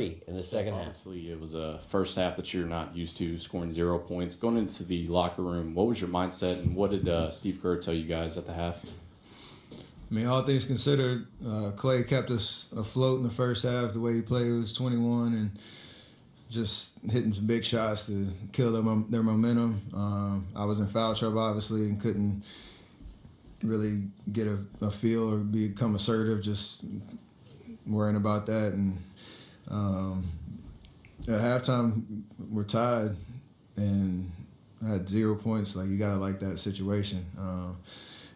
in the second half. Obviously, it was a first half that you're not used to, scoring 0 points. Going into the locker room, what was your mindset, and what did Steve Kerr tell you guys at the half? I mean, all things considered, Clay kept us afloat in the first half. The way he played was 21 and just hitting some big shots to kill their momentum. I was in foul trouble, obviously, and couldn't really get a feel or become assertive, just worrying about that. And at halftime, we're tied, and I had 0 points. Like, you got to like that situation.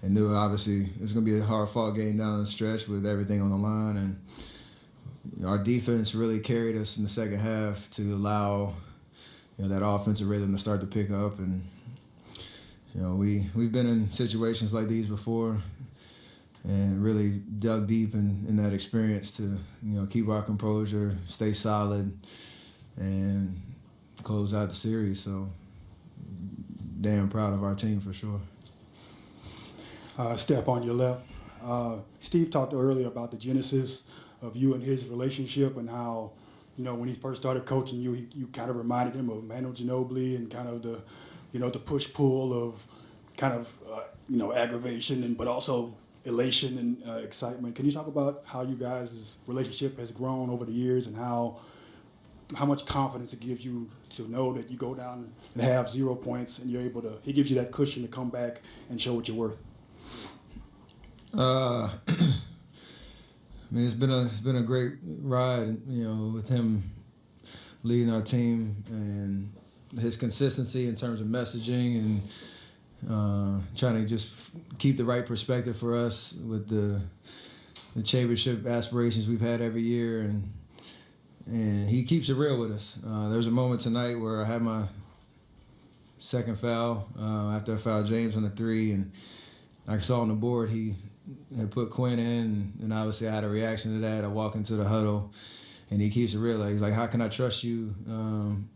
And knew, obviously, it was going to be a hard-fought game down the stretch with everything on the line. And our defense really carried us in the second half to allow, that offensive rhythm to start to pick up. And, we've been in situations like these before and really dug deep in that experience to, keep our composure, stay solid, and close out the series. So damn proud of our team for sure. Steph, on your left. Steve talked earlier about the genesis of you and his relationship and how, when he first started coaching you, you kind of reminded him of Manu Ginobili and kind of the, the push-pull of kind of, aggravation but also elation and excitement. Can you talk about how you guys' relationship has grown over the years and how much confidence it gives you to know that you go down and have 0 points and you're able to, he gives you that cushion to come back and show what you're worth? I mean, it's been a great ride, with him leading our team and his consistency in terms of messaging and trying to just keep the right perspective for us with the championship aspirations we've had every year, and he keeps it real with us. There was a moment tonight where I had my second foul after I fouled James on the three, and I saw on the board he had put Quinn in, and obviously I had a reaction to that. I walk into the huddle, and he keeps it real. He's like, how can I trust you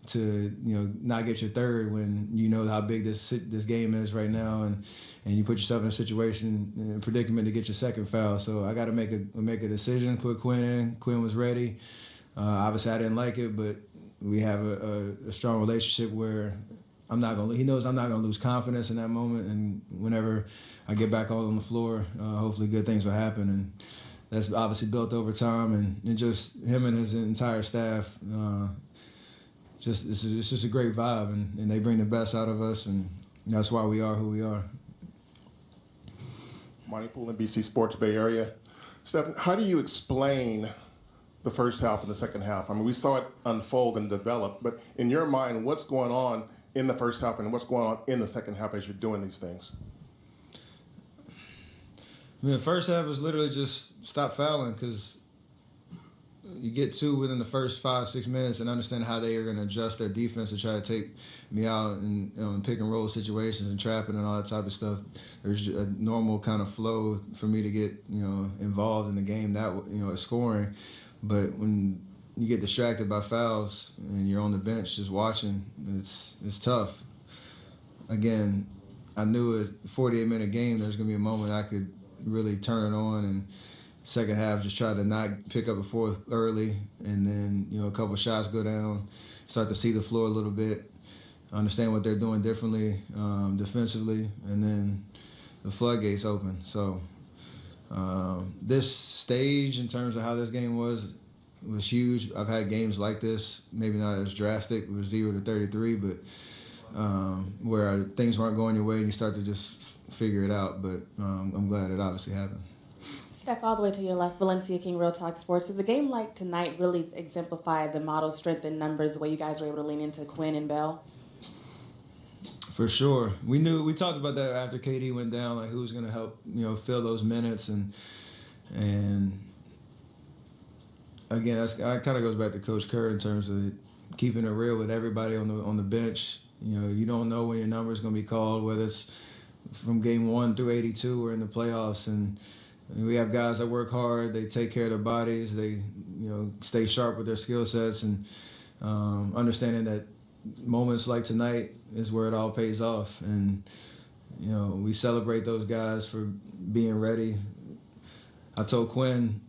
to not get your third when you know how big this game is right now, and you put yourself in a situation, in a predicament to get your second foul. So I got to make a decision, put Quinn in. Quinn was ready. Obviously I didn't like it, but we have a strong relationship where he knows I'm not gonna lose confidence in that moment, and whenever I get back on the floor, hopefully good things will happen, and that's obviously built over time, and just him and his entire staff, it's just a great vibe, and they bring the best out of us, and that's why we are who we are. Monty Poole, NBC Sports Bay Area. Stephen, how do you explain the first half and the second half? I mean, we saw it unfold and develop, but in your mind, what's going on in the first half and what's going on in the second half as you're doing these things? I mean, the first half was literally just stop fouling, because you get two within the first 5-6 minutes and understand how they are going to adjust their defense to try to take me out in pick and roll situations and trapping and all that type of stuff. There's a normal kind of flow for me to get involved in the game, that scoring. But when you get distracted by fouls and you're on the bench just watching, it's tough. Again, I knew it was a 48-minute game. There's going to be a moment I could really turn it on, and second half just try to not pick up a fourth early, and then a couple shots go down, start to see the floor a little bit, understand what they're doing differently defensively, and then the floodgates open. So this stage in terms of how this game was huge. I've had games like this, maybe not as drastic, it was 0-33, but where things weren't going your way and you start to just figure it out. But I'm glad it obviously happened. Steph, all the way to your left, Valencia King, Real Talk Sports. Does a game like tonight really exemplify the model strength in numbers, the way you guys were able to lean into Quinn and Bell? For sure. We talked about that after KD went down, like who was going to help, fill those minutes. And again, that kind of goes back to Coach Kerr in terms of keeping it real with everybody on the bench. You don't know when your number is going to be called, whether it's from game 1 through 82 or in the playoffs. And we have guys that work hard. They take care of their bodies. They, stay sharp with their skill sets, and understanding that moments like tonight is where it all pays off. And, we celebrate those guys for being ready. I told Quinn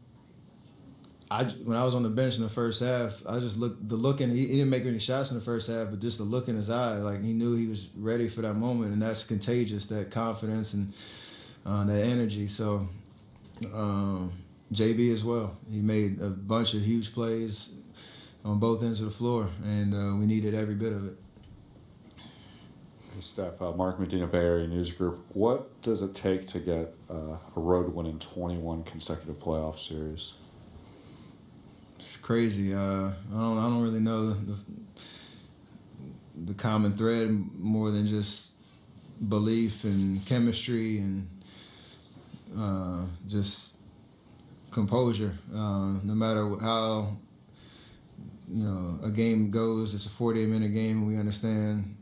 when I was on the bench in the first half, I just looked the look in. He didn't make any shots in the first half, but just the look in his eye, like he knew he was ready for that moment, and that's contagious. That confidence and that energy. So JB as well. He made a bunch of huge plays on both ends of the floor, and we needed every bit of it. Hey, Steph, Mark Medina, Bay Area News Group. What does it take to get a road win in 21 consecutive playoff series? It's crazy. I don't really know the common thread more than just belief and chemistry and just composure. No matter how a game goes, it's a 48-minute game, and we understand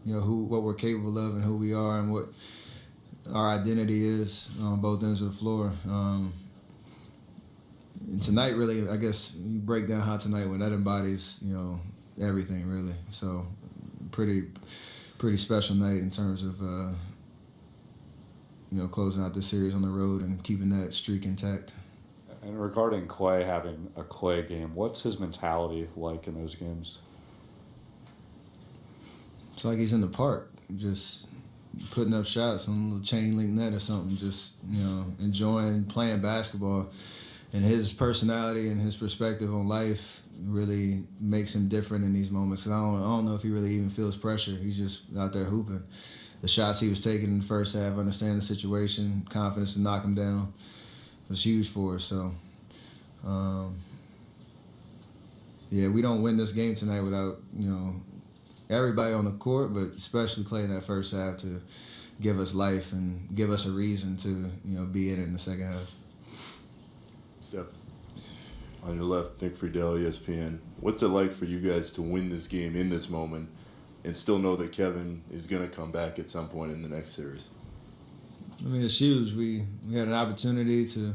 what we're capable of and who we are and what our identity is on both ends of the floor. And tonight, really, I guess you break down how tonight went. That embodies, everything really. So, pretty special night in terms of, closing out this series on the road and keeping that streak intact. And regarding Clay having a Clay game, what's his mentality like in those games? It's like he's in the park, just putting up shots on a little chain link net or something, just, enjoying playing basketball. And his personality and his perspective on life really makes him different in these moments. And I don't know if he really even feels pressure. He's just out there hooping. The shots he was taking in the first half, understanding the situation, confidence to knock him down, was huge for us. So, we don't win this game tonight without, everybody on the court, but especially Clay in that first half to give us life and give us a reason to, be in it in the second half. Steph, on your left, Nick Friedel, ESPN. What's it like for you guys to win this game in this moment and still know that Kevin is going to come back at some point in the next series? I mean, it's huge. We had an opportunity to,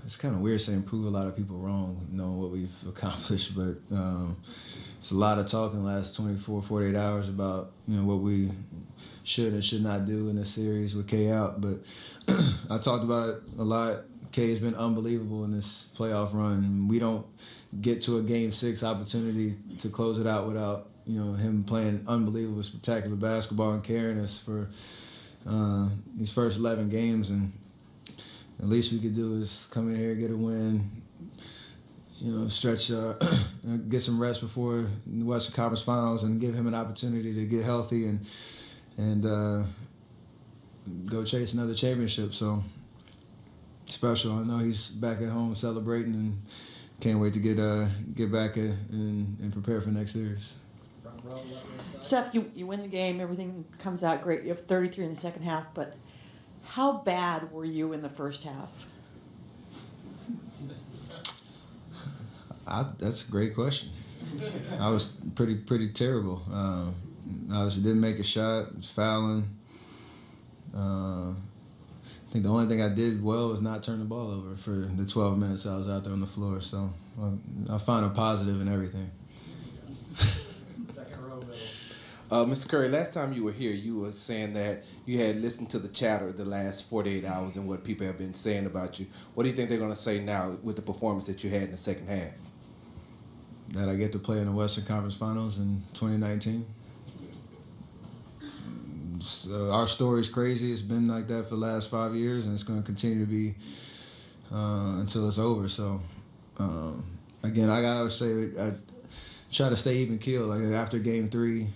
it's kind of weird saying prove a lot of people wrong, knowing what we've accomplished, but it's a lot of talk in the last 24, 48 hours about, what we should and should not do in this series with K out. But I talked about it a lot. K has been unbelievable in this playoff run. We don't get to a Game 6 opportunity to close it out without, him playing unbelievable, spectacular basketball and carrying us for these first 11 games. And the least we could do is come in here, get a win, stretch, get some rest before the Western Conference Finals, and give him an opportunity to get healthy and go chase another championship. So special. I know he's back at home celebrating, and can't wait to get back and prepare for next series. Steph, you win the game, everything comes out great. You have 33 in the second half, but how bad were you in the first half? That's a great question. I was pretty terrible. I didn't make a shot, was fouling. I think the only thing I did well was not turn the ball over for the 12 minutes I was out there on the floor. So I find a positive in everything. Mr. Curry, last time you were here, you were saying that you had listened to the chatter the last 48 hours and what people have been saying about you. What do you think they're going to say now with the performance that you had in the second half? That I get to play in the Western Conference Finals in 2019. So our story's crazy. It's been like that for the last 5 years, and it's going to continue to be until it's over. So, again, I gotta say, I try to stay even keel. Like after Game 3,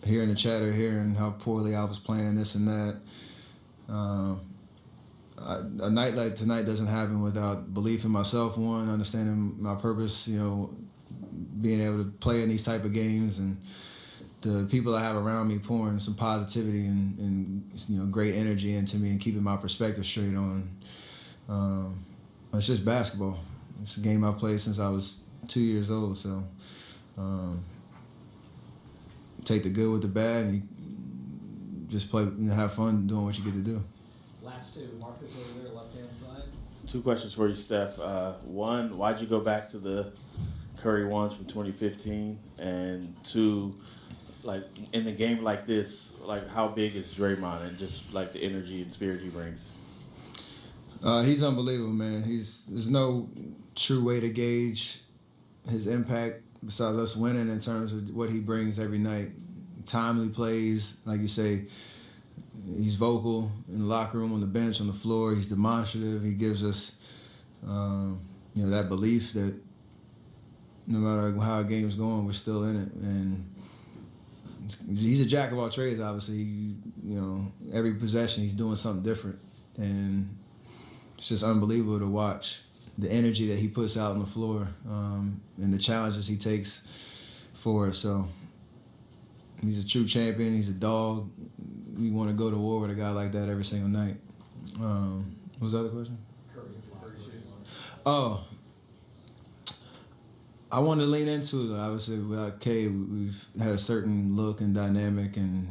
hearing the chatter, hearing how poorly I was playing, this and that. A night like tonight doesn't happen without belief in myself. One, understanding my purpose. Being able to play in these type of games, and the people I have around me pouring some positivity and great energy into me and keeping my perspective straight on. It's just basketball. It's a game I've played since I was 2 years old. So take the good with the bad and just play and have fun doing what you get to do. Last two, Marcus over there, left-hand side. Two questions for you, Steph. One, why'd you go back to the Curry ones from 2015? And two, like in the game like this, like how big is Draymond and just like the energy and spirit he brings? He's unbelievable, man. There's no true way to gauge his impact besides us winning in terms of what he brings every night. Timely plays, like you say. He's vocal in the locker room, on the bench, on the floor. He's demonstrative. He gives us, that belief that no matter how a game's going, we're still in it. And he's a jack of all trades, obviously. Every possession he's doing something different. And it's just unbelievable to watch the energy that he puts out on the floor and the challenges he takes for us. So he's a true champion. He's a dog. We want to go to war with a guy like that every single night. What was the other question? Oh, I want to lean into it. Obviously, without K, we've had a certain look and dynamic, and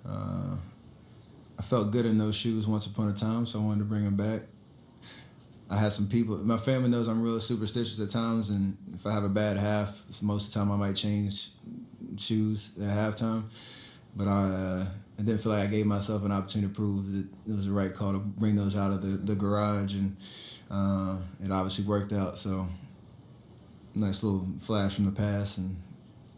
I felt good in those shoes once upon a time, so I wanted to bring him back. I had some people, my family knows I'm real superstitious at times, and if I have a bad half, most of the time I might change shoes at halftime. But I didn't feel like I gave myself an opportunity to prove that it was the right call to bring those out of the garage, and it obviously worked out. So nice little flash from the past and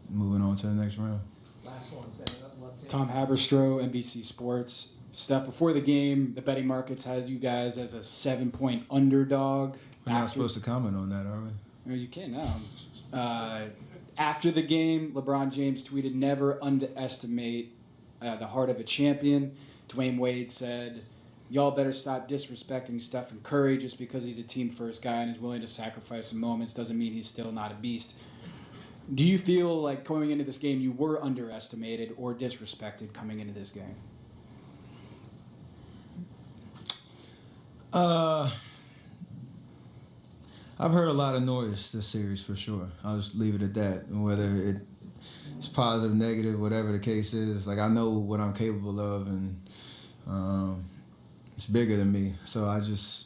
moving on to the next round. Last one, standing up left hand. Tom Haberstroh, NBC Sports. Steph, before the game, the betting markets has you guys as a 7-point underdog. We're not supposed to comment on that, are we? Well, you can now. After the game, LeBron James tweeted, "Never underestimate the heart of a champion." Dwayne Wade said, "Y'all better stop disrespecting Stephen Curry just because he's a team-first guy and is willing to sacrifice some moments doesn't mean he's still not a beast." Do you feel like going into this game you were underestimated or disrespected coming into this game? I've heard a lot of noise this series for sure. I'll just leave it at that. Whether it's positive, negative, whatever the case is, like I know what I'm capable of, and it's bigger than me. So I just